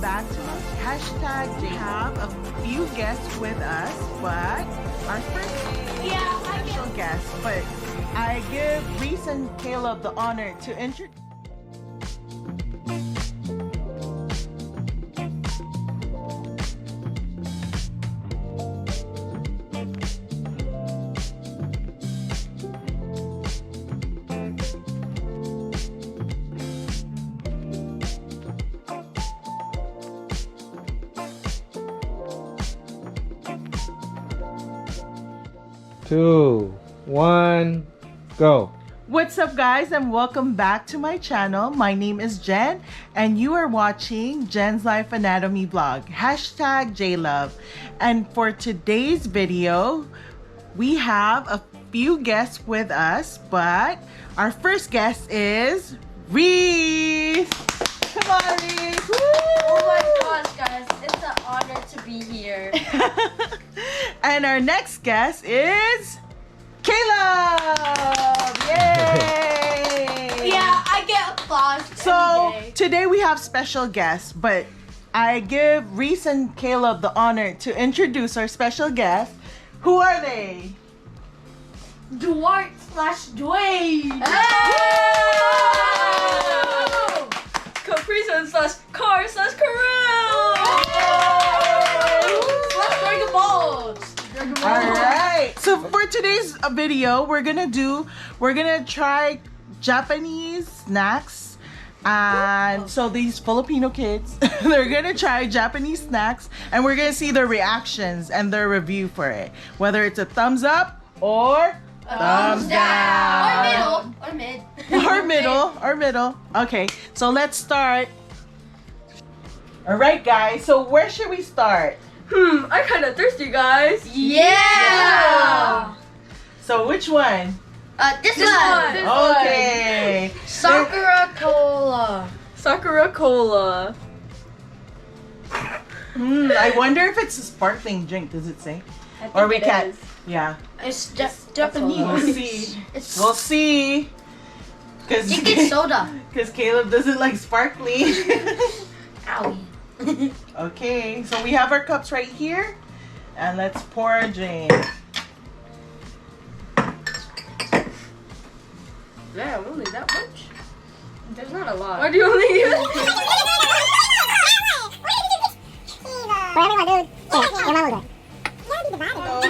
back to hashtag. We have a few guests with us, but our first special guest. But I give Reese and Caleb the honor to introduce. Two, one, go. What's up, guys, and welcome back to my channel. My name is Jen, and you are watching Jen's Life Anatomy vlog, hashtag JLove. And for today's video, we have a few guests with us, but our first guest is Reese. Come on, Reese. Woo! Oh my gosh, guys, it's an honor to be here. And our next guest is Caleb! Yay! Yeah, I get applause So every day. today we have special guests, but I give Reese and Caleb the honor to introduce our special guests. Who are they? Duarte/Dwayne. Capri/Car/Karel. Dragon Balls. All right. So for today's video, we're gonna try Japanese snacks. And so these Filipino kids, they're gonna try Japanese snacks, and we're gonna see their reactions and their review for it. Whether it's a thumbs up or thumbs down. Or mid. Or middle. Okay, so let's start. All right, guys. So where should we start? I'm kind of thirsty, guys. Yeah. So which one? This one. Okay. Sakura Cola. Sakura Cola. I wonder if it's a sparkling drink. Does it say? I think Or we it can't. is. Yeah. It's Japanese. We'll see. It's We'll see. I think it's soda. Because Caleb doesn't like sparkling. Owie. Okay, so we have our cups right here, and let's pour a drink. Damn, only that much? There's not a lot. Why do you only use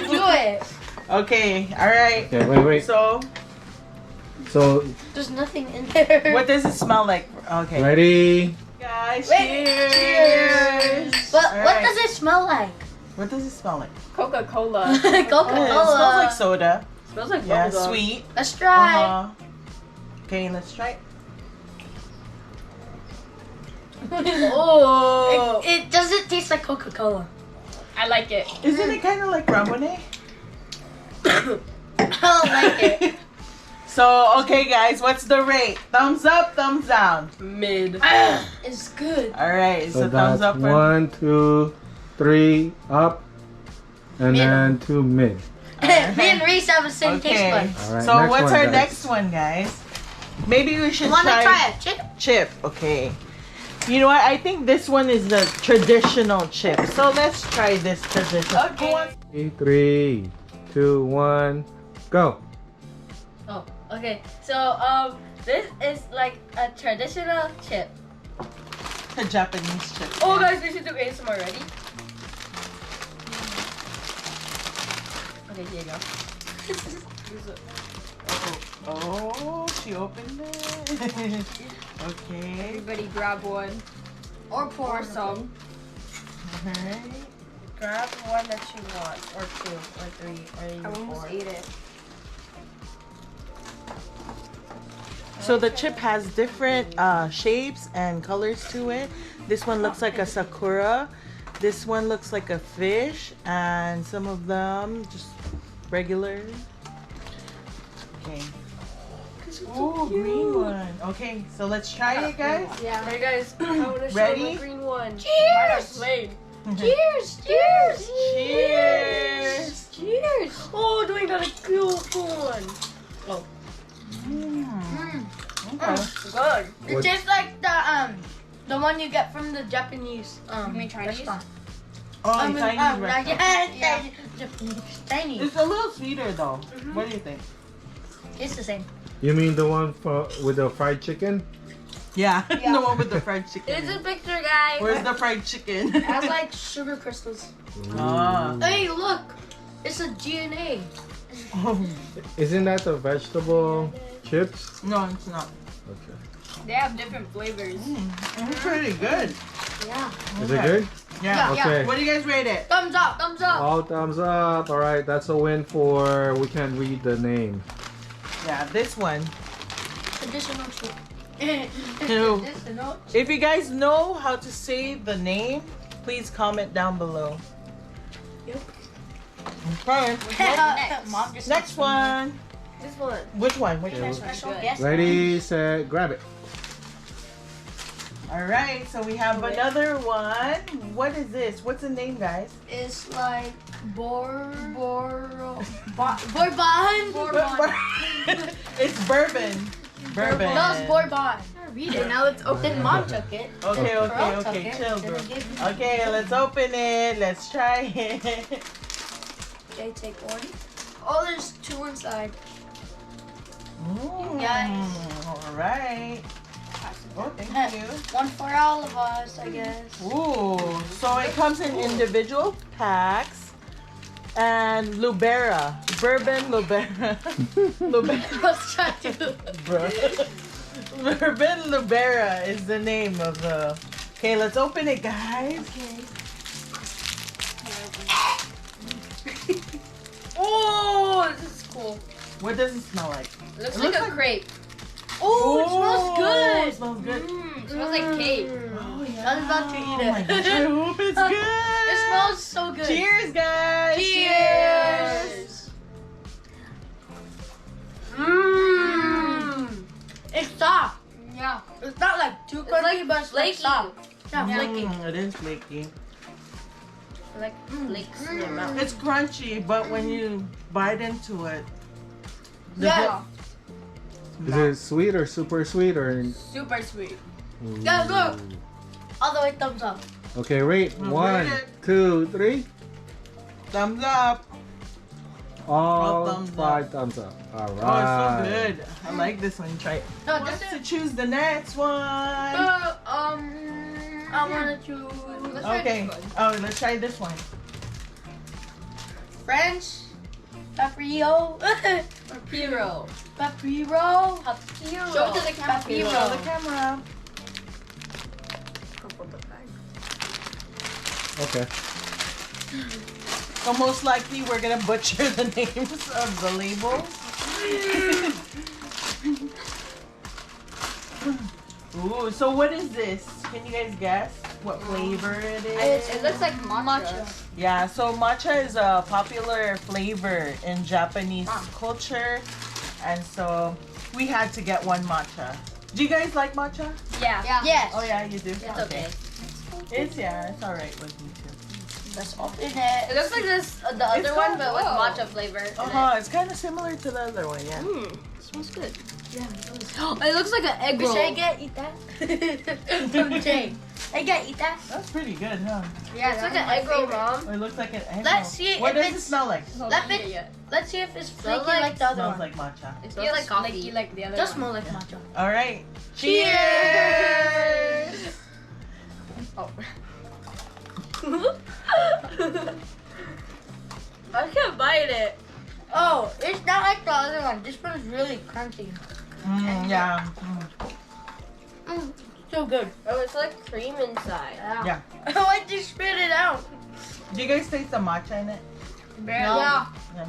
Do it. Okay, all right. Yeah, wait. So, There's nothing in there. what does it smell like? Okay, ready? guys, Wait, cheers. But All what right. does it smell like? What does it smell like? Coca-Cola? Coca-Cola. It smells like soda. Smells like Yeah, bubblegum. sweet. Let's try. Okay, let's try it. Oh, It doesn't taste like Coca-Cola. I like it. Isn't it kind of like ramen? I don't like it. So, okay, guys, what's the rate? Thumbs up, thumbs down. Mid. It's good. All right, so So thumbs that's up for 1, 2, 3 up, and Middle. then 2 mid. Me and Reese have the same taste Okay. buds. All right, So next what's one, our guys. next one, guys? Maybe we should Wanna try a chip? chip. Okay. You know what? I think this one is the traditional chip. So let's try this traditional. Okay. 3, 2, 1, go. Oh, okay. So, this is like a traditional chip. A Japanese chip. Oh, guys, we should do ASMR. Ready? Okay, here you go. Oh, she opened it. Okay. Everybody grab one. Or pour Or some. Alright. Grab one that you want. Or two. Or three. Or even I almost four. ate it. So the chip has different shapes and colors to it. This one looks like a sakura. This one looks like a fish, and some of them just regular. Okay. Oh, green one. Okay, so let's try it, guys. Yeah. Alright, guys. I want to show Ready? the green one. Cheers! Plain. Cheers! Cheers! Cheers! Cheers! Oh, doing got a cool one. Oh, Mm. Mm. Okay. good. It tastes like the The one you get from the Japanese You mean Chinese? restaurant. Oh, I mean, Chinese not restaurant. yet. Japanese. Chinese. It's a little sweeter though. What do you think? It's the same. You mean the one with the fried chicken? Yeah, Yeah. the one with the fried chicken. It's a picture, guys. Where's the fried chicken? It has like sugar crystals. Ah. Hey, look. It's a DNA. Isn't that the vegetable chips? No, it's not. Okay. They have different flavors. It's pretty good. Yeah. Is it good? Yeah. Yeah. Okay. What do you guys rate it? Thumbs up. Thumbs up. All thumbs up. All right, that's a win for we can't read the name. Yeah, this one. Traditional soup. Ew. Traditional. If you guys know how to say the name, please comment down below. Yep. Okay. Next. Mom just Next one. This one. Which one? Which Yeah. one? Special Good. guest. Ready, set, grab it. All right. So we have another one. What is this? What's the name, guys? It's like bourbon. It's bourbon. Bourbon. No, it's bourbon. Read it. Now let's open. Mom took it. Okay, Pearl okay, took okay. it. Chill, Then bro. I gave you- Okay, let's open it. Let's try it. Okay, take one. Oh, there's two inside. Guys. All right. Oh, thank you. One for all of us, I guess. Ooh, so it comes in individual packs. And Lubera. Bourbon Lubera. Lubera. Let's try to. Bro. Bourbon Lubera is the name of the... Okay, let's open it, guys. Okay. Oh, this is cool. What does it smell like? It looks It like looks a like- crepe. Oh, it It smells good. smells good. It smells like cake. Oh, yeah. I was about to eat Oh my it. gosh, I hope it's good. It smells so good. Cheers, guys. Cheers. Mmm. It's soft. Yeah. It's not like too It's crunchy, like but it's like flaky. soft. Yeah, flaky. It is flaky. Like flakes in your mouth. It's crunchy, but when you bite into it, the Yeah. Is it sweet or super sweet or? Super sweet. Yeah, look. All the way thumbs up. Okay, rate Well, 1, rate it. 2, 3. thumbs up. All thumbs up. 5 thumbs up. All right. Oh, it's so good. I like this one. Try it. No, Who this wants to is. choose the next one? I want to choose Let's try Okay. this one. Oh, let's try this one. French. Paprio. Papiro. Papiro. Papiro. Show it to the camera. Show Papiro. the camera. Okay. So most likely we're gonna butcher the names of the labels. Ooh, so what is this? Can you guys guess what flavor it is? It looks like matcha. Yeah, so matcha is a popular flavor in Japanese culture, and so we had to get one matcha. Do you guys like matcha? Yeah. Yes. Oh yeah, you do. It's okay. It's it's all right with me too. Let's open It it. looks like this the other It's one, got- but with whoa. matcha flavor. in It's kind of similar to the other one, yeah. it. Smells good. Yeah. It looks like an egg roll. Should I get eat that? From Jay. I get eat that. That's pretty good, huh? Yeah, It's like an egg roll, Mom. It looks like an egg. Let's roll. see What if does it it's- smell like? Let me- Let's see if it's flaky Smells like the other Smells one. like matcha. It Feels feels like coffee. flaky like the other Just one. smell like matcha. All right. Cheers! Oh. I can't bite it. Oh, it's not like the other one. This one's really crunchy. Yeah. So good. Oh, it's like cream inside. Yeah. Why did you spit it out? Do you guys taste the matcha in it? Barely. Yeah. Yeah.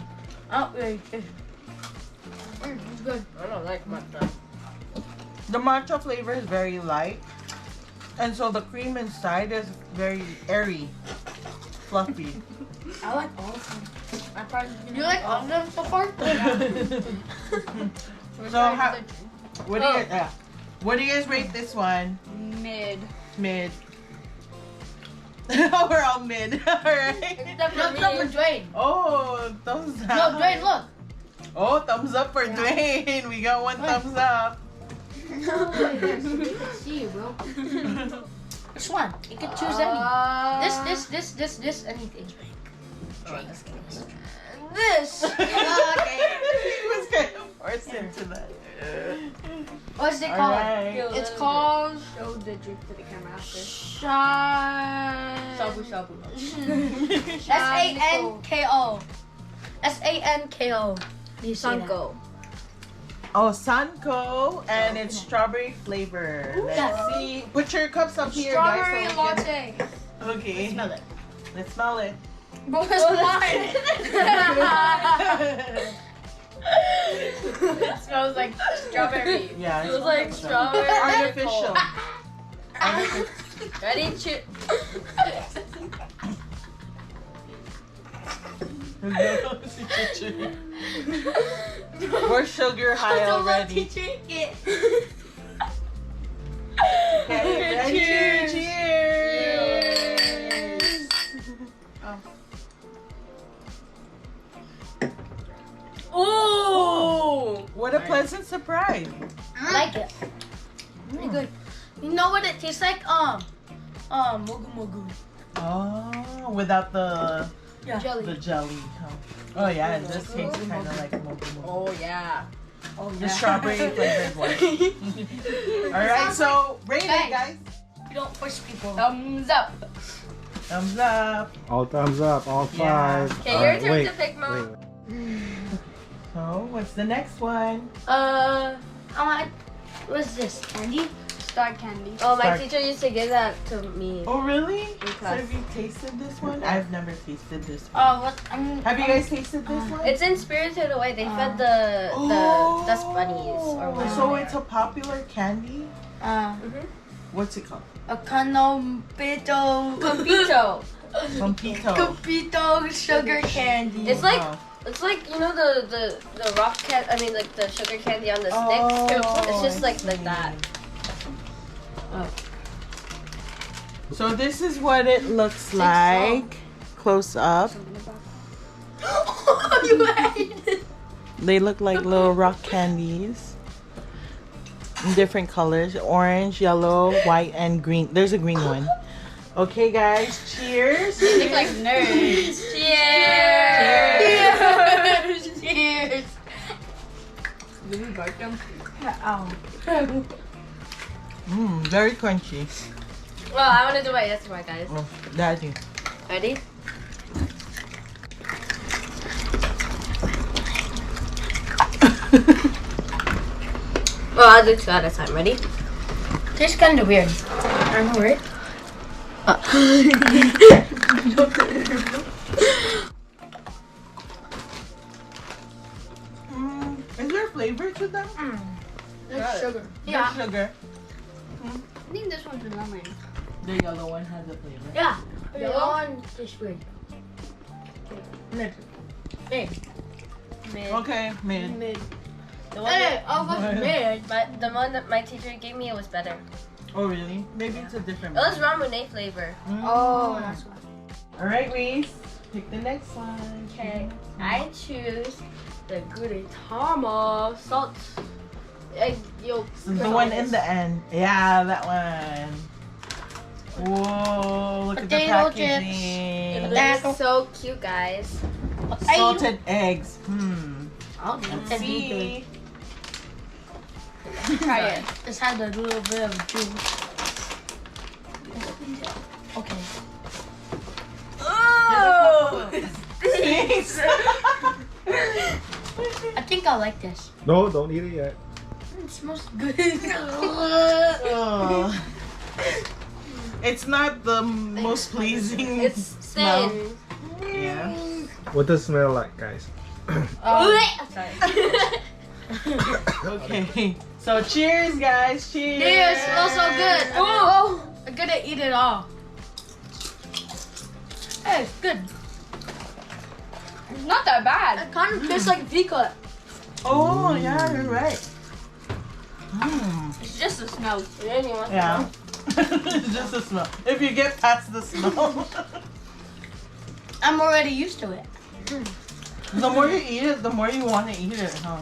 Oh, wait. It's good. I don't like matcha. The matcha flavor is very light, and so the cream inside is very airy, fluffy. I like all of them. You like all of them so far? So what do you what do you guys rate this one? Mid. Mid. We're all mid. All right. Except for Dwayne. Oh, thumbs up. No, Dwayne, look. Oh, thumbs up for Dwayne. We got one thumbs up. No, you can see, bro. Which one? You can choose any. This, anything. Drink. This. He was kind of forced into that. What's it called? Alright. It's called Show the drink to the camera after. Shabu shabu. Sanko. Sanko. You say that? Sanko. Oh, Sanko, and it's strawberry flavor. Let's Yeah. see. Put your cups up here, Strawberry guys. So we latte. can... Okay. Smell it. Let's smell it. But it's mine. It smells like strawberry. Yeah, It smells like strawberry. Artificial. Ready? Chew. We're sugar high already. Drink it. Okay, ready? Cheers. Cheers. Ooh! What a pleasant surprise. I like it. Pretty good. You know what it tastes like? Mogu mogu. Oh, without the Jelly. jelly. Oh yeah, and this tastes kind of like mogu mogu. Oh yeah. Oh The strawberry flavored one. All right, so rate it, guys. You don't push people. Thumbs up. Thumbs up. All thumbs up, all Yeah. 5. Okay, All your right, turn wait, to pick, Mom. wait. So what's the next one? What's this? Candy? Star candy. Oh, my Start. teacher used to give that to me. Oh really? So class. have you tasted this one? I've never tasted this one. Oh, what? Have you guys tasted this one? It's in Spirited Away. They fed the dust bunnies or whatever. So it's a popular candy. What's it called? A canompito. Compito. Pampito. Compito sugar candy. It's like Wow. it's like you know the rock can. I mean like the sugar candy on the Oh, sticks. It's just I like see. that. So this is what it looks like close up. You ate it. They look like little rock candies in different colors: orange, yellow, white, and green. There's a green one. Okay, guys, cheers. They look like nerds. Cheers. Cheers. Did we bark them? Very crunchy. Well, I want to do my ASMR, guys. Oh, daddy. Ready? Well, I'll do two at a time. Ready? Tastes kind of weird. I know, right? Is there flavor to them? There's sugar. Yeah. There's sugar. I think this one's lemon. The yellow one has a flavor. Yeah. Yellow one tastes weird. Mid. Hey. Mid. Okay, mid. Mid. The one Hey, that, I was mid. but the one that my teacher gave me, it was better. Oh really? Maybe it's a different It was one. ramune flavor. Oh, that's why. All right, Reese. Pick the next one. Okay, I choose the Gudetama salt egg yolks. The one in the end. Yeah, that one. Whoa, look Potato at the chips. packaging. That's so cute, guys. Salted eggs. Oh, Let's see. Try it. This had a little bit of juice. Okay. Oh! Thanks. I think I like this. No, don't eat it yet. It smells good. Oh. It's not the most pleasing It's smell. thin. Yeah. What does it smell like, guys? Sorry. Okay. So cheers, guys. Cheers. It smells so good. Oh, I'm gonna eat it all. Hey, it's good. It's not that bad. It kind of tastes like Vika. Oh, yeah, you're right. It's just the smell. Yeah. It's just the smell. If you get past the smell. I'm already used to it. The more you eat it, the more you want to eat it, huh?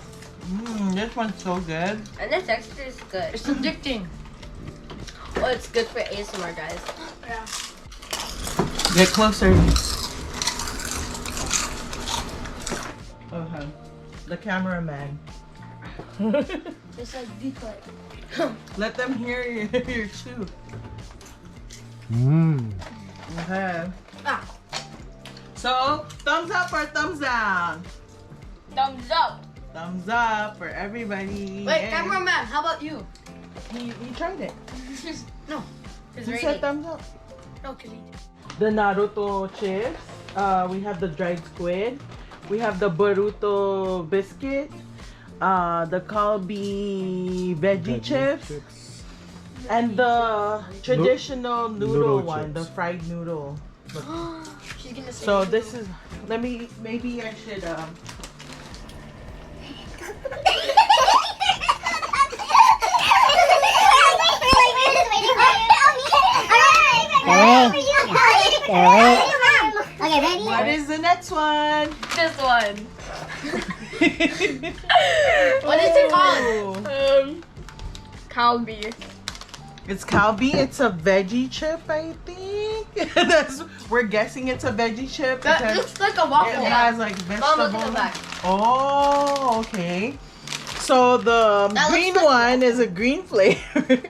This one's so good. And the texture is good. It's addicting. Oh, it's good for ASMR, guys. Yeah. Get closer. Okay. The cameraman. It's like deep cut. Let them hear your chew. Mmm. Okay. Ah. So, thumbs up or thumbs down? Thumbs up. Thumbs up for everybody. Wait, Yay. cameraman, how about you? He tried it. No. His He rating. said thumbs up. No, Khalid. The Naruto chips. We have the dried squid. We have the Boruto biscuit. The kalbi veggie chips. And the traditional noodle one, chips. the fried noodle. She's gonna say. So this is, maybe I should, Okay, ready? what is the next one? This one. What is it called? Kalbi. It's kalbi. It's a veggie chip, I think. We're guessing it's a veggie chip That because looks like a it waffle. has like Mom, look at the vegetables. back. Oh, okay. So the That green looks like- one is a green flavor.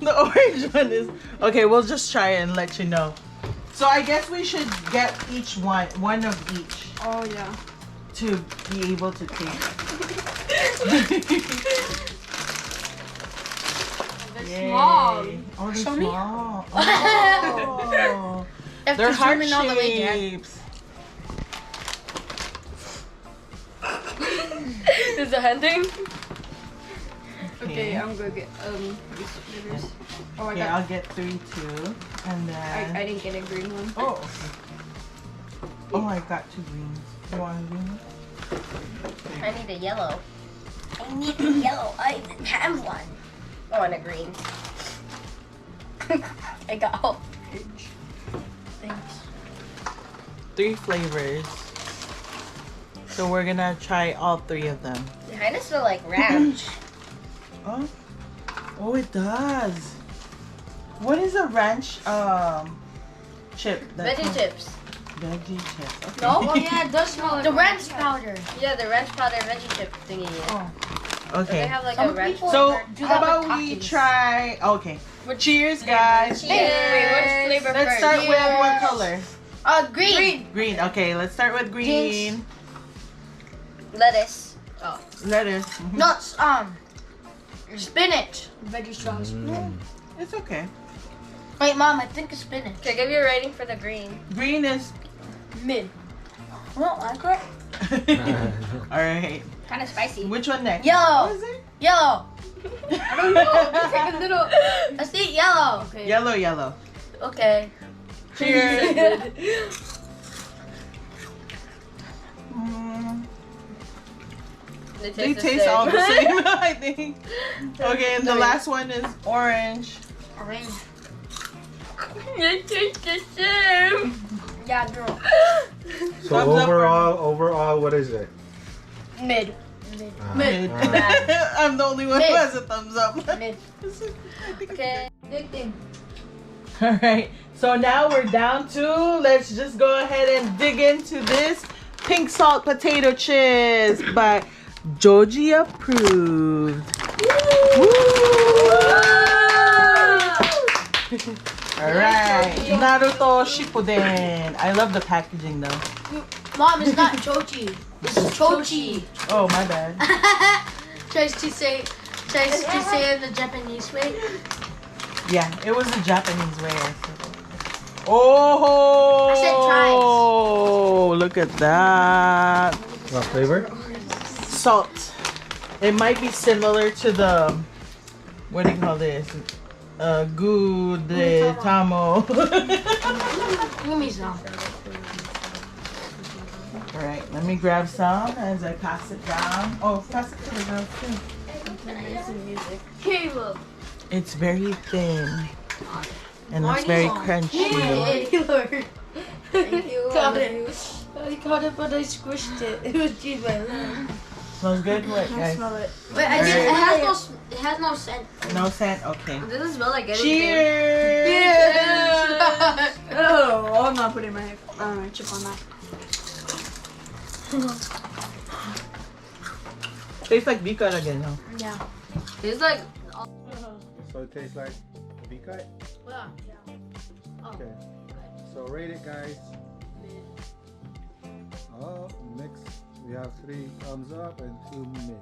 The orange one is okay. We'll just try it and let you know. So I guess we should get each one of each, Oh yeah. to be able to taste. They're small. Yay. Oh, they're Show me. small. Oh. If They're you heart zoom in all the way, Dad. shapes. Is the hunting? Okay, I'm gonna get these flavors. Oh, I Okay, got. I'll get 3 too, and then. I didn't get a green one. Oh. Okay. Oh, I got 2 greens. You want a green? I need a yellow. I need a yellow. I didn't have one. I want a green. I got all. Thanks. 3 flavors. So we're gonna try all 3 of them. They kind of smell like ranch. Oh, oh, it does. What is a ranch chip? Veggie chips. Veggie chips. Okay. No? Oh yeah, it does smell like the ranch powder. Yeah, the ranch powder veggie chip thingy. Oh. So they Okay. have like Some a ranch. people- So Do how that with about we Takis. try? Okay. Cheers, guys. Cheers. Wait, which flavor Let's first? start with what Cheers. color? Green. Green. Okay, let's start with green. Lettuce. Oh. Lettuce. Nuts. Spinach. Veggie straws. It's okay. Wait, Mom, I think it's spinach. Okay, give you a rating for the green. Green is Mid. I don't like it. all right. Kind of spicy. Which one next? Yellow. What is it? Yellow. I don't know. Just like a little. Let's eat yellow. Okay. Yellow, yellow. Okay. Cheers. Mm, they the taste same. all the same, I think. Okay, and the Sorry. last one is orange. Orange. They taste the same. Yeah, girl. So Thumbs up or overall, what is it? Mid. Mid. Alright. I'm the only one who has a thumbs up. Mid. Okay. Big thing. All right, so now we're down to, let's just go ahead and dig into this pink salt potato chips by Joji approved. All right, Naruto Shippuden. I love the packaging though. Mom, it's not chochi. It's chochi. Oh, my bad. Tries to say in the Japanese way. Yeah, it was the Japanese way. I said. Oh, I look at that. What flavor? Salt. It might be similar to the, what do you call this? Gudetamo. Give me some. All right, let me grab some as I pass it down. Oh, pass it to the girls too. Caleb. It's very thin. And it's very crunchy. Taylor. Thank you. Got it. I got it, but I squished it. It was cheese by hand. Smells good? What, I guys? smell it. Wait, Alright. it has no scent. No scent? Okay. It doesn't smell like anything. Cheers! Oh, I'm not putting my chip on that. Tastes like bika again, huh? Yeah. It's like So it tastes like bikai? Yeah. Okay. So rate it, guys. Oh, mix. We have 3 thumbs up and 2 mid.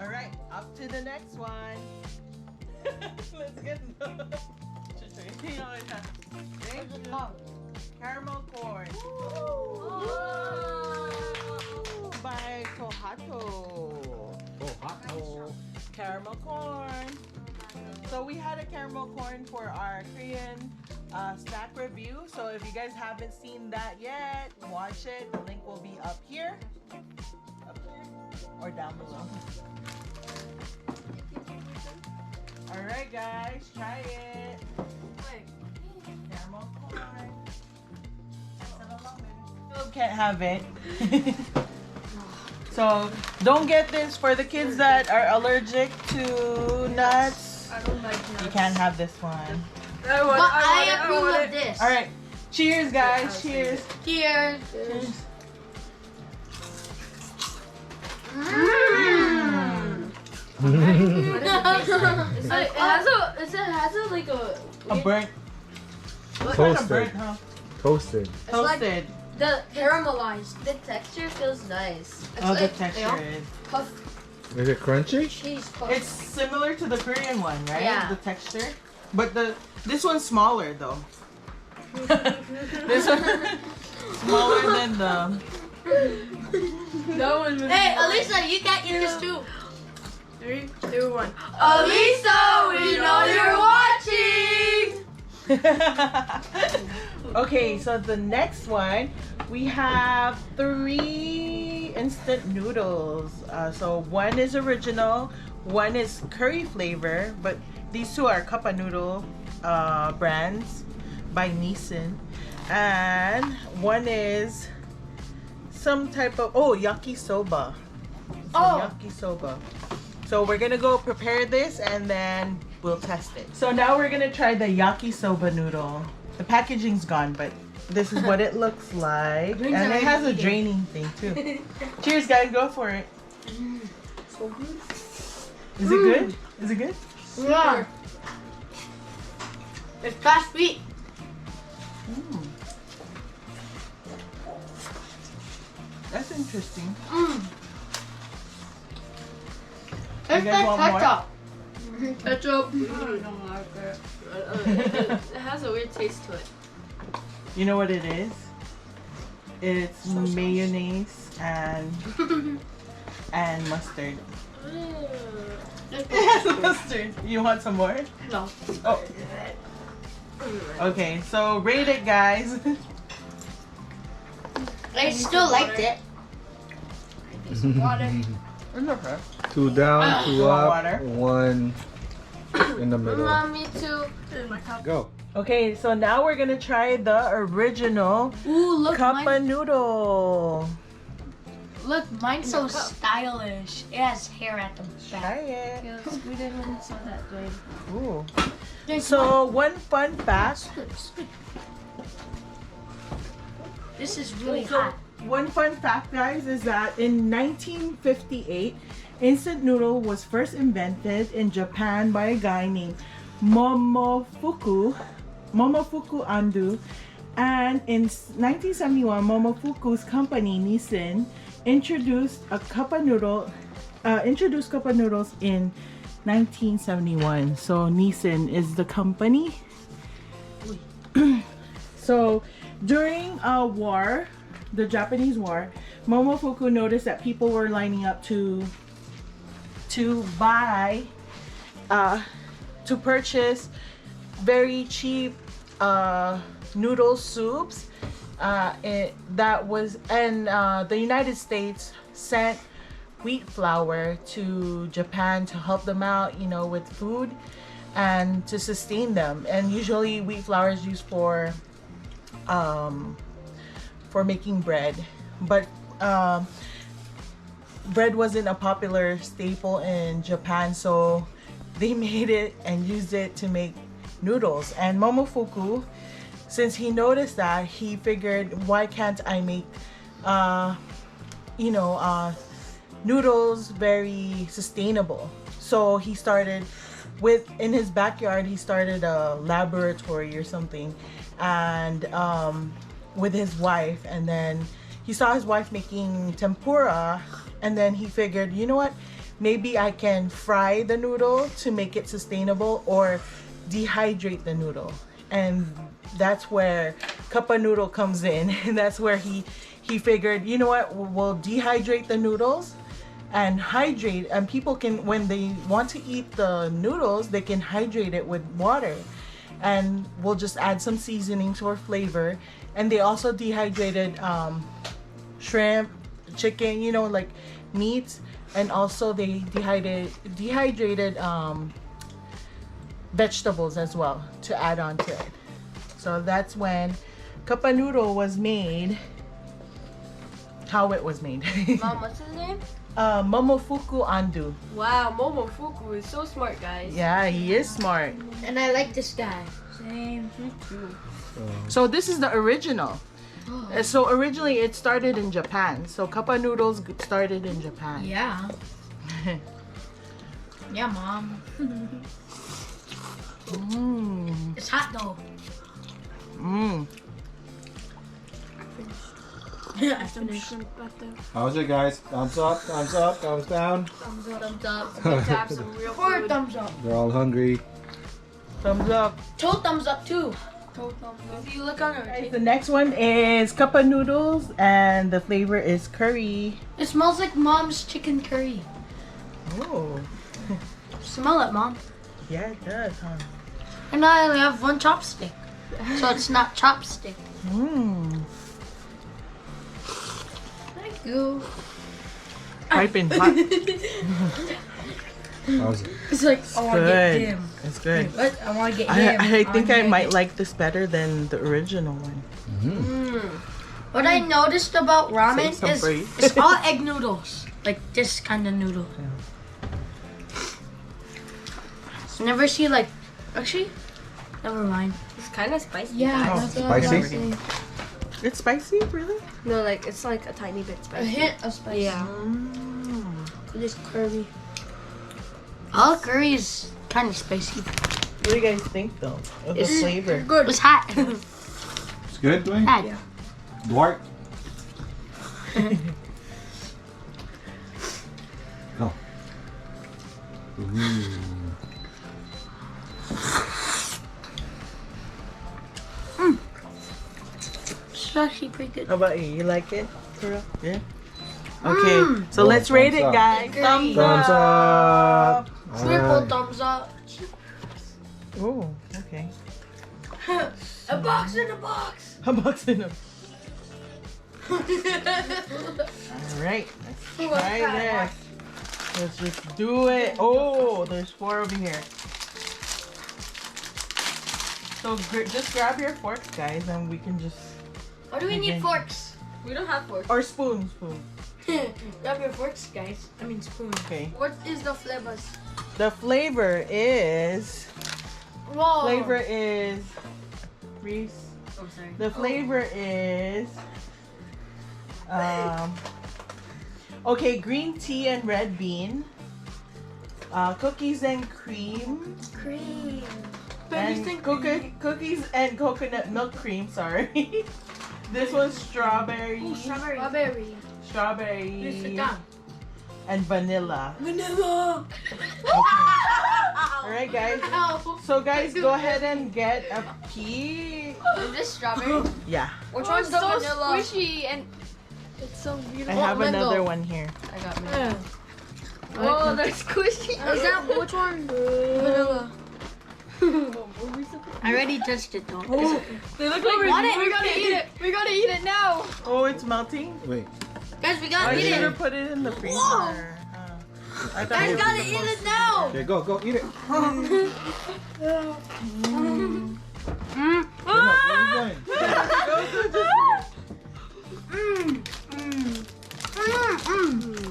All right, up to the next one. Let's get caramel corn. By Kohato. Oh, hot. Oh. Caramel corn. So we had a caramel corn for our Korean snack review. So if you guys haven't seen that yet, watch it. The link will be up here or down below. All right, guys, try it. Caramel corn. Can't have it. So don't get this for the kids that are allergic to nuts. I don't like nuts. You can't have this one. But I approve of this. All right, cheers, guys. Cheers. Cheers. Cheers. It has a like a A burnt. What kind of Toasted. burnt, huh? Toasted. like- Toasted. The caramelized. the texture feels nice. Oh, the like, texture is. Puff Is it crunchy? cheese puff. It's similar to the Korean one, right? Yeah. The texture. But this one's smaller though. This one smaller than the. that one. Hey, Alisa, you can't eat this too. 3, 2, 1. Alisa, we know you're watching. Okay, so the next one, we have 3 instant noodles. So one is original, one is curry flavor, but these 2 are kappa noodle brands by Nissin, and one is some type of yakisoba. Yakisoba. So we're gonna go prepare this and then we'll test it. So now we're gonna try the yakisoba noodle. The packaging's gone, but this is what it looks like. And it has a draining thing too. Cheers, guys, go for it. So good. Is it good? Is it good? Yeah. It's fast sweet. Mm. That's interesting. It's guys want like more? ketchup. Ketchup. I don't like it. It has a weird taste to it. You know what it is? It's mayonnaise and mustard. It has mustard. You want some more? No. Oh. Okay, so rate it, guys. I still liked it. Water. It's okay. 2 down, 2 up, Water. 1 in the middle. Me too. In my cup. Go. Okay, so now we're gonna try the original Ooh, look, kappa noodle. mine's so stylish. It has hair at the Try back. it. We didn't saw that good. Ooh. There's So one fun fact. This is really So, hot. one fun fact, guys, is that in 1958, instant noodle was first invented in Japan by a guy named Momofuku Ando, and in 1971, Momofuku's company Nissin introduced kappa noodles in 1971. So Nissin is the company. So during a war, the Japanese war, Momofuku noticed that people were lining up to buy to purchase very cheap noodle soups. The United States sent wheat flour to Japan to help them out, with food and to sustain them. And usually wheat flour is used for making bread, but bread wasn't a popular staple in Japan, so they made it and used it to make noodles. And Momofuku, since he noticed that, he figured, why can't I make noodles very sustainable? So he started in his backyard, he started a laboratory or something, and with his wife, and then he saw his wife making tempura, and then he figured, you know what, maybe I can fry the noodle to make it sustainable, or dehydrate the noodle. And that's where kappa noodle comes in. And that's where he figured, you know what, we'll dehydrate the noodles and hydrate, and people can, when they want to eat the noodles, they can hydrate it with water, and we'll just add some seasonings for flavor. And they also dehydrated shrimp, chicken, you know, like meats, and also they dehydrated vegetables as well to add on to it. So that's when kappa noodle was made, how it was made. Mom, what's his name? Momofuku Andu. Wow, Momofuku is so smart, guys. Yeah, he is smart. And I like this guy. Same. Me too. So this is the original. So originally it started in Japan. So kappa noodles started in Japan. Yeah. Yeah, Mom. It's hot though. I finished. How's it, guys? Thumbs up, thumbs up, thumbs down. Thumbs up. Have some real 4 food. thumbs up. They're all hungry. Thumbs up. 2 thumbs up too. If you look on her, The next one is kappa noodles, and the flavor is curry. It smells like Mom's chicken curry. Oh, Smell it, Mom. yeah, it does, huh? And I only have 1 chopstick, so it's not chopstick. Thank you. Piping hot. How's it? It's like I want to get him. It's good. What? I want to get him. I think I might like this better than the original one. What I noticed about ramen Say some is free. it's all egg noodles, like this kind of noodle. Never see like, actually, never mind. it's kind of spicy. Yeah, Oh, that's what I was spicy? saying. It's spicy, really? No, like it's like a tiny bit A spicy. hint of spice. Yeah. This curry. All curry is kind of spicy. What do you guys think, though, of the It's flavor? good. It's hot. It's good, Dwayne? Hot. Dwight? Go. Ooh. It's actually pretty good. How about you? You like it? Yeah. Okay, so let's rate it, Thumbs up. guys. Thumbs Thumbs up. Triple Alright. thumbs up. Oh, okay. A box in a box. A box in them. All right, let's try this. Let's just do it. Oh, there's 4 over here. So just grab your forks, guys, and we can just, Why do we need Okay. forks? We don't have forks. or spoon. Grab your forks, guys. I mean spoon. Okay. What is the flavors? The flavor is Whoa. Reese. Oh, sorry. The flavor is okay, green tea and red bean, cookies and cream, Cream. and cookies and coconut milk cream. Sorry. This one's strawberry, Strawberry. strawberry, Sit down. and vanilla. Vanilla. All right, guys. Ow. So, guys, go ahead and get a pea. Is this strawberry? Yeah, Which Oh, one's it's the so vanilla? squishy and it's so I beautiful. have mango. another one here. I got me. Oh, they're squishy. Is that which one? Vanilla. I already touched it though. They look like we gotta eat it. We gotta eat it now. Oh, it's melting. Wait. Guys, we I gotta eat should it. have put it in the freezer. Whoa. I thought Guys, it was gotta supposed eat it to. now. Okay, go, eat it. Where are you going?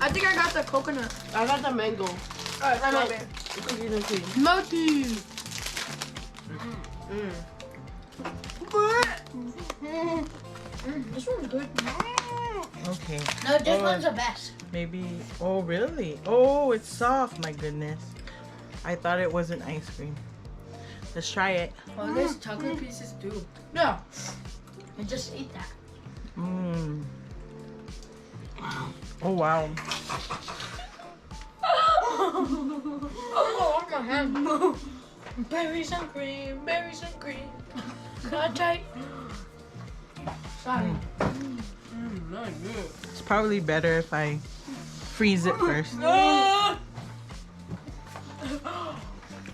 I think I got the coconut. I got the mango. Alright, strawberry. Cookies and cream. Mochi. This one's good. Okay. No, this Oh, one's the best. Maybe. Oh, really? Oh, it's soft. My goodness. I thought it wasn't ice cream. Let's try it. Oh, there's chocolate pieces too. Yeah. I just ate that. Mmm. Oh, wow. Oh, my hand. Berries and cream, berries and cream. Got tight. Sorry. It's probably better if I freeze it first.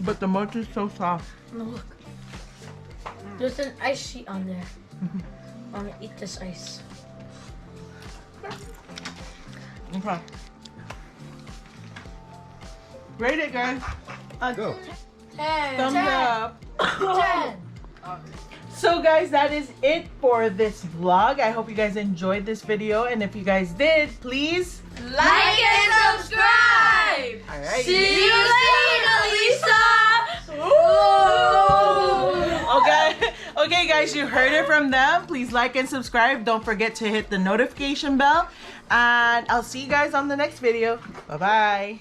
But the mochi is so soft. No, look. There's an ice sheet on there. I'm gonna eat this ice. Okay. Rate it, guys. Go. 10. Thumbs up. 10. So guys, that is it for this vlog. I hope you guys enjoyed this video, and if you guys did, please Like and subscribe. alright. See you later, Lisa. Okay guys, you heard it from them. Please like and subscribe. Don't forget to hit the notification bell, and I'll see you guys on the next video. Bye bye.